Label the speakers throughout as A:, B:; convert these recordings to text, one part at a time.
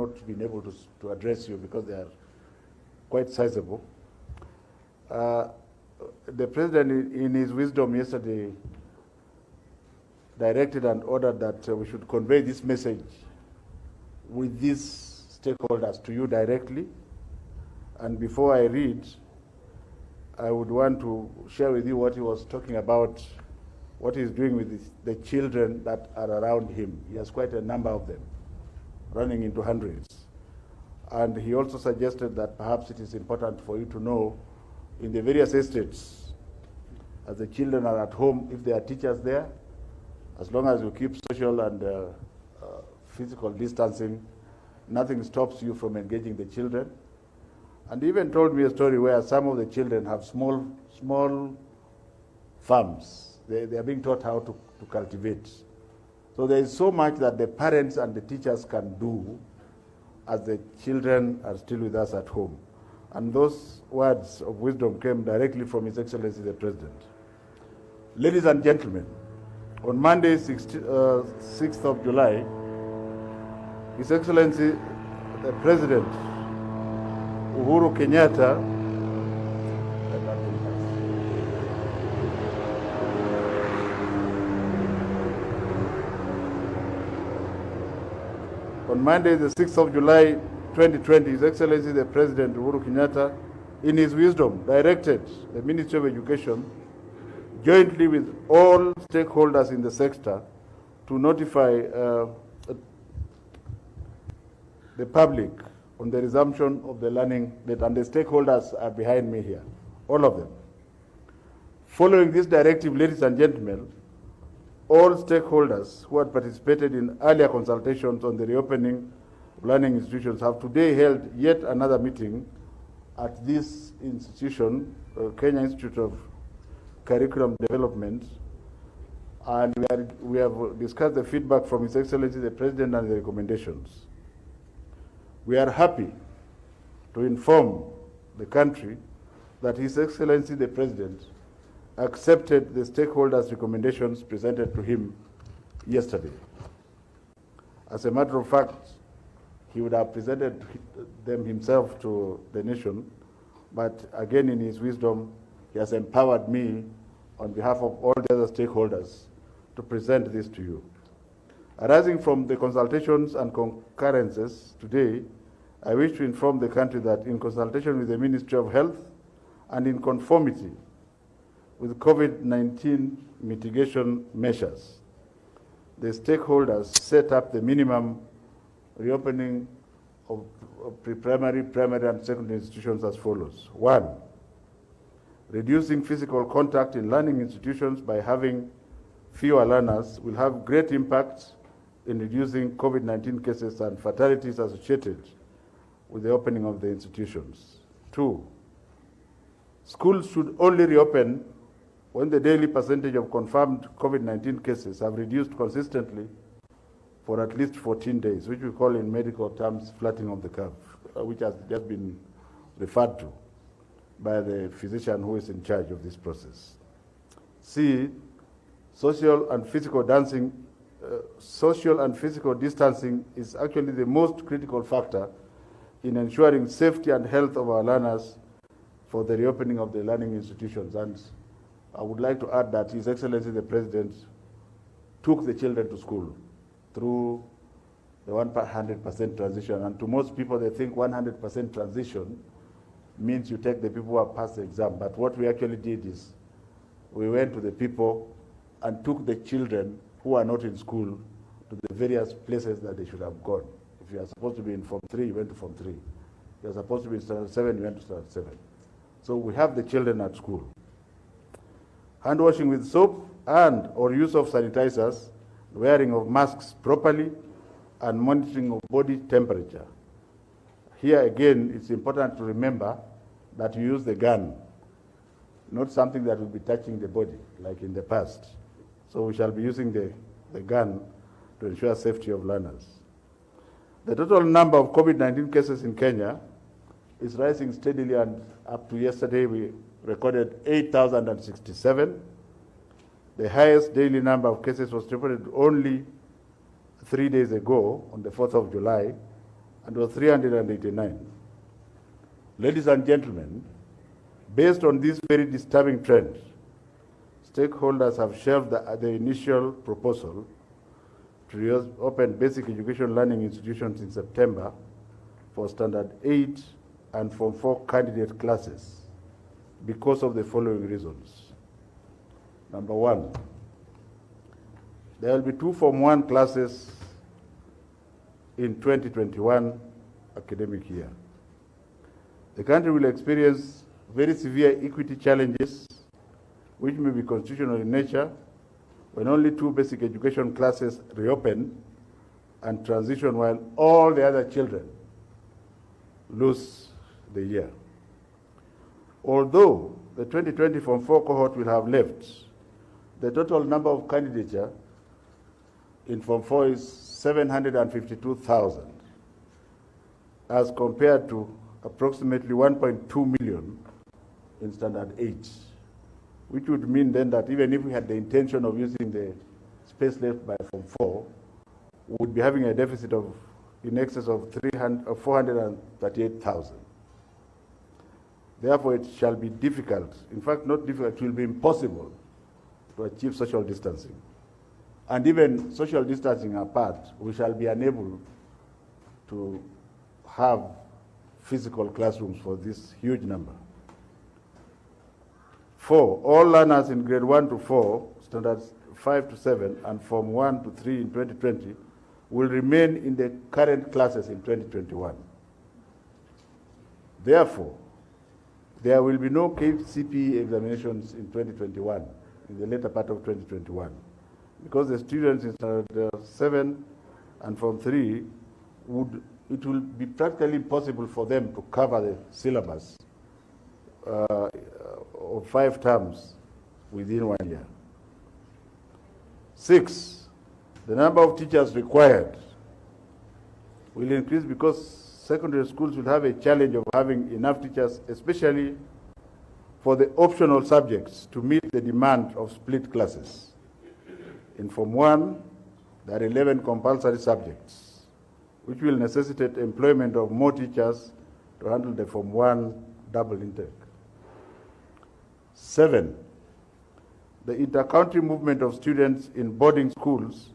A: not been able to address you because they are quite sizable. The President, in his wisdom yesterday, directed and ordered that we should convey this message with these stakeholders to you directly. And before I read, I would want to share with you what he was talking about, what he's doing with the children that are around him. He has quite a number of them, running into hundreds. And he also suggested that perhaps it is important for you to know in the various estates, as the children are at home, if there are teachers there, as long as you keep social and physical distancing, nothing stops you from engaging the children. And he even told me a story where some of the children have small farms. They are being taught how to cultivate. So there is so much that the parents and the teachers can do as the children are still with us at home. And those words of wisdom came directly from His Excellency the President. Ladies and gentlemen, on Monday, 6th of July, His Excellency the President Uhuru Kenyatta on Monday, the 6th of July, 2020, His Excellency the President Uhuru Kenyatta, in his wisdom, directed the Ministry of Education, jointly with all stakeholders in the sector, to notify the public on the resumption of the learning, and the stakeholders are behind me here, all of them. Following this directive, ladies and gentlemen, all stakeholders who had participated in earlier consultations on the reopening of learning institutions have today held yet another meeting at this institution, Kenya Institute of Curriculum Development, and we have discussed the feedback from His Excellency the President and the recommendations. We are happy to inform the country that His Excellency the President accepted the stakeholders' recommendations presented to him yesterday. As a matter of fact, he would have presented them himself to the nation, but again in his wisdom, he has empowered me on behalf of all the other stakeholders to present this to you. Arising from the consultations and concurrences today, I wish to inform the country that in consultation with the Ministry of Health and in conformity with COVID-19 mitigation measures, the stakeholders set up the minimum reopening of pre-primary, primary, and secondary institutions as follows. 1, reducing physical contact in learning institutions by having fewer learners will have great impact in reducing COVID-19 cases and fatalities associated with the opening of the institutions. 2, schools should only reopen when the daily percentage of confirmed COVID-19 cases have reduced consistently for at least 14 days, which we call in medical terms flattening of the curve, which has just been referred to by the physician who is in charge of this process. C, social and physical distancing is actually the most critical factor in ensuring safety and health of our learners for the reopening of the learning institutions. And I would like to add that His Excellency the President took the children to school through the 100% transition. And to most people, they think 100% transition means you take the people who have passed the exam. But what we actually did is we went to the people and took the children who are not in school to the various places that they should have gone. If you are supposed to be in Form 3, you went to Form 3. If you are supposed to be in Standard 7, you went to Standard 7. So we have the children at school. Hand washing with soap and or use of sanitizers, wearing of masks properly, and monitoring of body temperature. Here again, it's important to remember that you use the gun, not something that will be touching the body like in the past. So we shall be using the gun to ensure safety of learners. The total number of COVID-19 cases in Kenya is rising steadily, and up to yesterday we recorded 8,067. The highest daily number of cases was reported only 3 days ago, on the 4th of July, and was 389. Ladies and gentlemen, based on this very disturbing trend, stakeholders have shelved the initial proposal to reopen basic education learning institutions in September for Standard 8 and Form 4 candidate classes because of the following reasons. Number one, there will be 2 Form 1 classes in 2021 academic year. The country will experience very severe equity challenges, which may be constitutional in nature, when only 2 basic education classes reopen and transition while all the other children lose the year. Although the 2020 Form 4 cohort will have left, the total number of candidature in Form 4 is 752,000, as compared to approximately 1.2 million in Standard 8, which would mean then that even if we had the intention of using the space left by Form 4, we would be having a deficit of in excess of 438,000. Therefore, it shall be difficult, in fact not difficult, it will be impossible to achieve social distancing. And even social distancing apart, we shall be unable to have physical classrooms for this huge number. 4, all learners in grade 1 to 4, standards 5 to 7, and Form 1 to 3 in 2020 will remain in the current classes in 2021. Therefore, there will be no KCPE examinations in 2021, in the later part of 2021, because the students in standard 7 and Form 3 it will be practically impossible for them to cover the syllabus of 5 terms within 1 year. 6, the number of teachers required will increase because secondary schools will have a challenge of having enough teachers, especially for the optional subjects, to meet the demand of split classes. In Form 1, there are 11 compulsory subjects, which will necessitate employment of more teachers to handle the Form 1 double intake. 7, the inter-country movement of students in boarding schools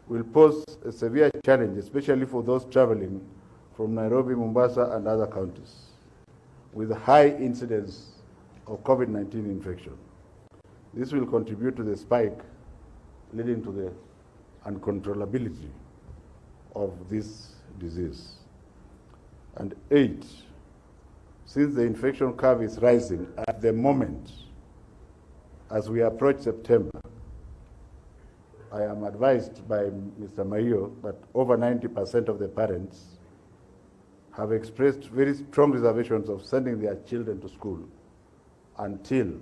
A: will pose a severe challenge, especially for those traveling from Nairobi, Mombasa, and other counties, with high incidence of COVID-19 infection. This will contribute to the spike, leading to the uncontrollability of this disease. And 8, since the infection curve is rising at the moment, as we approach September, I am advised by Mr. Mayo that over 90% of the parents have expressed very strong reservations of sending their children to school until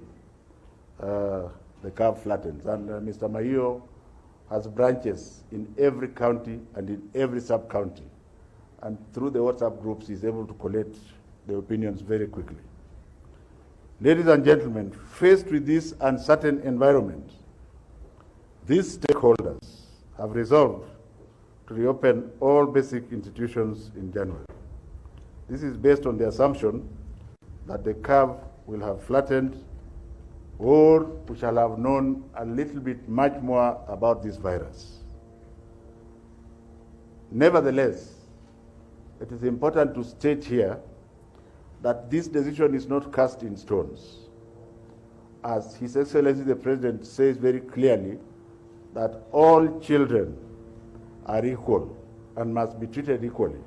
A: the curve flattens. And Mr. Mayo has branches in every county and in every sub-county. And through the WhatsApp groups, he's able to collect the opinions very quickly. Ladies and gentlemen, faced with this uncertain environment, these stakeholders have resolved to reopen all basic institutions in January. This is based on the assumption that the curve will have flattened, or we shall have known a little bit much more about this virus. Nevertheless, it is important to state here that this decision is not cast in stones. As His Excellency the President says very clearly, that all children are equal and must be treated equally.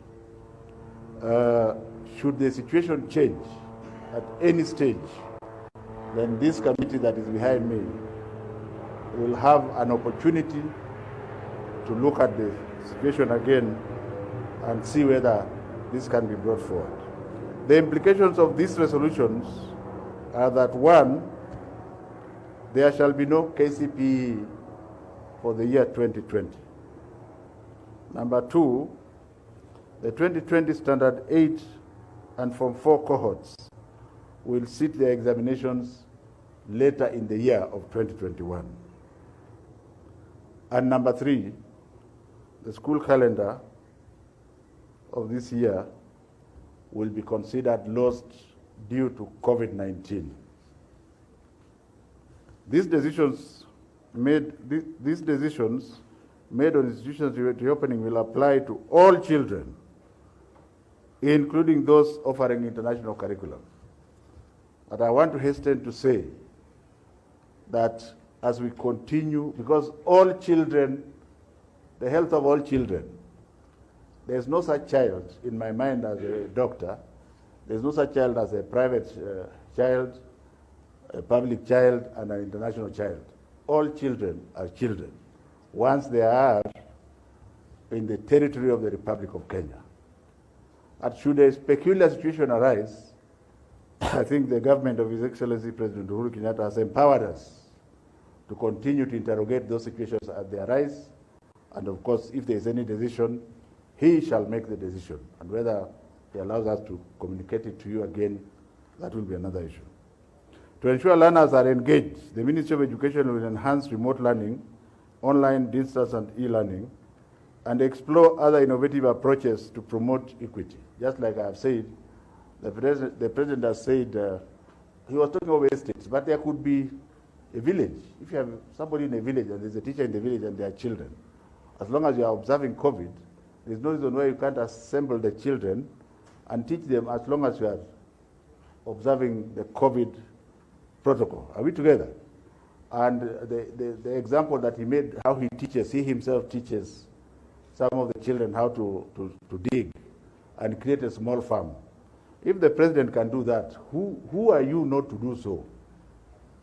A: Should the situation change at any stage, then this committee that is behind me will have an opportunity to look at the situation again and see whether this can be brought forward. The implications of these resolutions are that, 1, there shall be no KCPE for the year 2020. Number 2, the 2020 Standard 8 and Form 4 cohorts will sit their examinations later in the year of 2021. And number 3, the school calendar of this year will be considered lost due to COVID-19. These decisions made on institutions reopening will apply to all children, including those offering international curriculum. But I want to hasten to say that as we continue, because all children, the health of all children, there's no such child, in my mind as a doctor, there's no such child as a private child, a public child, and an international child. All children are children, once they are in the territory of the Republic of Kenya. And should a peculiar situation arise, I think the government of His Excellency President Uhuru Kenyatta has empowered us to continue to interrogate those situations as they arise. And of course, if there is any decision, he shall make the decision. And whether he allows us to communicate it to you again, that will be another issue. To ensure learners are engaged, the Ministry of Education will enhance remote learning, online, distance, and e-learning, and explore other innovative approaches to promote equity. Just like I have said, the president has said, he was talking about estates, but there could be a village. If you have somebody in a village and there's a teacher in the village and there are children, as long as you are observing COVID, there's no reason why you can't assemble the children and teach them as long as you are observing the COVID protocol. Are we together? And the example that he made, how he teaches, he himself teaches some of the children how to dig and create a small farm. If the president can do that, who are you not to do so?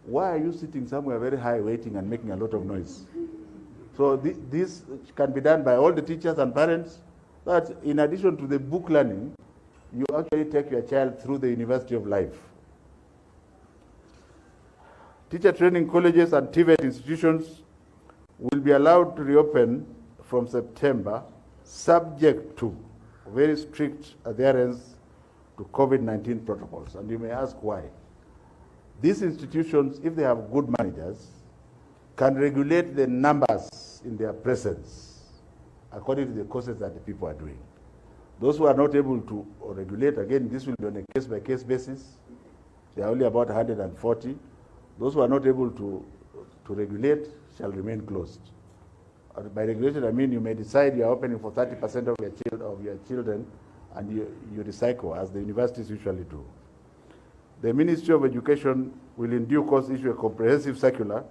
A: Why are you sitting somewhere very high waiting and making a lot of noise? So this can be done by all the teachers and parents, that in addition to the book learning, you actually take your child through the University of Life. Teacher training colleges and TVET institutions will be allowed to reopen from September, subject to very strict adherence to COVID-19 protocols. And you may ask why. These institutions, if they have good managers, can regulate the numbers in their presence according to the courses that the people are doing. Those who are not able to regulate, again, this will be on a case-by-case basis. There are only about 140. Those who are not able to regulate shall remain closed. By regulation, I mean you may decide you are opening for 30% of your children and you recycle, as the universities usually do. The Ministry of Education will in due course issue a comprehensive circular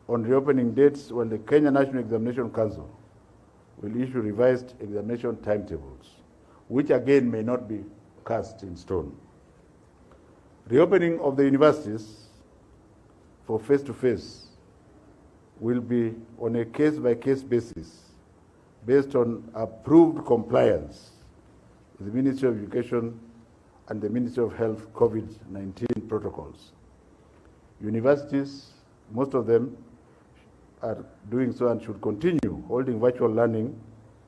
A: on reopening dates, when the Kenya National Examination Council will issue revised examination timetables, which again may not be cast in stone. Reopening of the universities for face-to-face will be on a case-by-case basis based on approved compliance with the Ministry of Education and the Ministry of Health COVID-19 protocols. Universities, most of them, are doing so and should continue holding virtual learning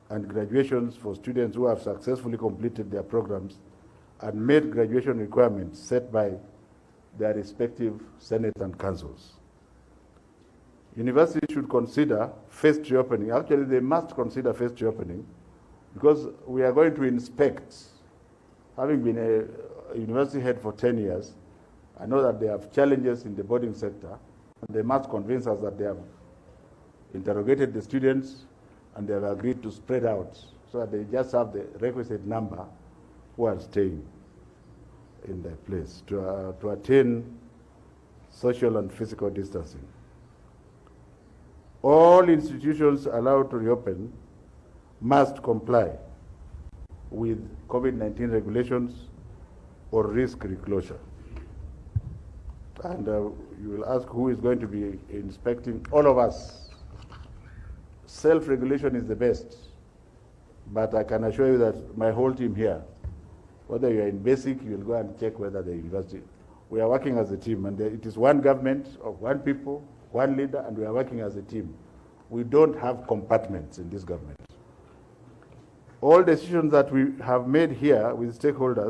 A: and graduations for students who have successfully completed their programs and met graduation requirements set by their respective senates and councils. Universities should consider phased reopening. Actually, they must consider phased reopening, because we are going to inspect. Having been a university head for 10 years, I know that they have challenges in the boarding sector, and they must convince us that they have interrogated the students and they have agreed to spread out so that they just have the requisite number who are staying in their place to attain social and physical distancing. All institutions allowed to reopen must comply with COVID-19 regulations or risk reclosure. And you will ask who is going to be inspecting. All of us. Self-regulation is the best, but I can assure you that my whole team here, whether you are in basic, you will go and check whether the university, we are working as a team, and it is one government of one people, one leader, and we are working as a team. We don't have compartments in this government. All decisions that we have made here with stakeholders